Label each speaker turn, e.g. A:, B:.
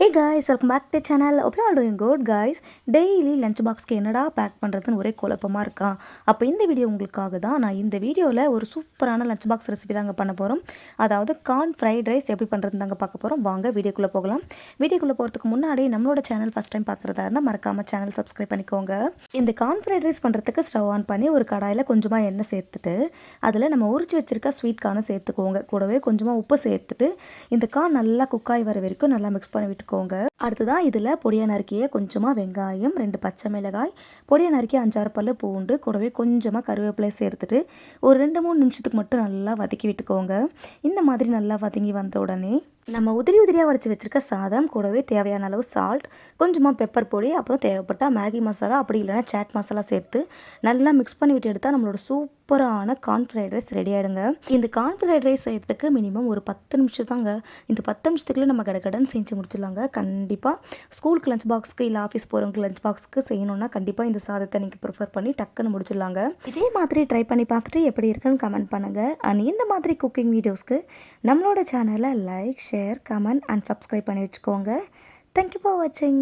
A: Hey guys, welcome back to the channel. Hope you all doing good guys. Daily lunch boxக்கு என்னடா back பண்ணுறதுன்னு ஒரே குழப்பமா இருக்கா. அப்போ இந்த வீடியோ உங்களுக்காக தான். நான் இந்த வீடியோவில் ஒரு சூப்பரான லஞ்ச் பாக்ஸ் ரெசிபி தாங்க பண்ண போகிறோம். அதாவது கார்ன் ஃப்ரைட் ரைஸ் எப்படி பண்ணுறதுன்னு தாங்க பார்க்க போகிறோம். வாங்க வீடியோக்குள்ளே போகலாம். வீடியோக்குள்ளே போகிறதுக்கு முன்னாடி நம்மளோட சேனல் ஃபஸ்ட் டைம் பார்க்குறதா இருந்தால் மறக்காமல் சேனல் சப்ஸ்கிரைப் பண்ணிக்கோங்க. இந்த கார்ன் ஃப்ரைட் ரைஸ் பண்ணுறதுக்கு ஸ்டவ் ஆன் பண்ணி ஒரு கடாயில் கொஞ்சமாக எண்ணெய் சேர்த்துட்டு அதில் நம்ம உரிச்சு வச்சுருக்க ஸ்வீட் கார்னை சேர்த்துக்கோங்க. கூடவே கொஞ்சமாக உப்பு சேர்த்துட்டு இந்த கார்ன் நல்லா குக்காய் வர வரைக்கும் நல்லா மிக்ஸ் பண்ணி விட்டுக்கோங்க. அடுத்ததான் இதில் பொடியை நறுக்கிய கொஞ்சமாக வெங்காயம், 2 பச்சை மிளகாய், பொடியை நறுக்கிய 5-6 பல்லு பூண்டு, கூடவே கொஞ்சமாக கருவேப்பிலை சேர்த்துட்டு ஒரு 2-3 நிமிஷத்துக்கு மட்டும் நல்லா வதக்கி விட்டுக்கோங்க. இந்த மாதிரி நல்லா வதங்கி வந்த உடனே நம்ம உதிரியாக வடித்து வச்சுருக்க சாதம், கூடவே தேவையான அளவு சால்ட், கொஞ்சமாக பெப்பர் பொடி, அப்புறம் தேவைப்பட்டால் மேகி மசாலா, அப்படி இல்லைனா சாட் மசாலா சேர்த்து நல்லா மிக்ஸ் பண்ணி விட்டு எடுத்தால் நம்மளோட சூப்பரான கார்ன் ஃப்ரைட் ரைஸ் ரெடி ஆகிடுங்க. இந்த கார்ன் ஃப்ரைட் ரைஸ் செய்யறதுக்கு மினிமம் ஒரு 10 நிமிஷம் தாங்க. இந்த 10 நிமிஷத்துக்குள்ளே நம்ம கடகடன்னு செஞ்சு முடிச்சிடலாங்க. கண்டிப்பாக ஸ்கூலுக்கு லஞ்ச் பாக்ஸ்க்கு இல்லை ஆஃபீஸ் போகிறவங்களுக்கு லஞ்ச் பாக்ஸ்க்கு செய்யணுன்னா கண்டிப்பாக இந்த சாதத்தை நீங்கள் ப்ரிஃபர் பண்ணி டக்குன்னு முடிச்சிடலாங்க. இதே மாதிரி ட்ரை பண்ணி பார்த்துட்டு எப்படி இருக்குன்னு கமெண்ட் பண்ணுங்கள். அண்ட் இந்த மாதிரி குக்கிங் வீடியோஸ்க்கு நம்மளோட சேனலை like, share, comment and subscribe பண்ணி வச்சுக்கோங்க. தேங்க்யூ ஃபார் வாட்சிங்.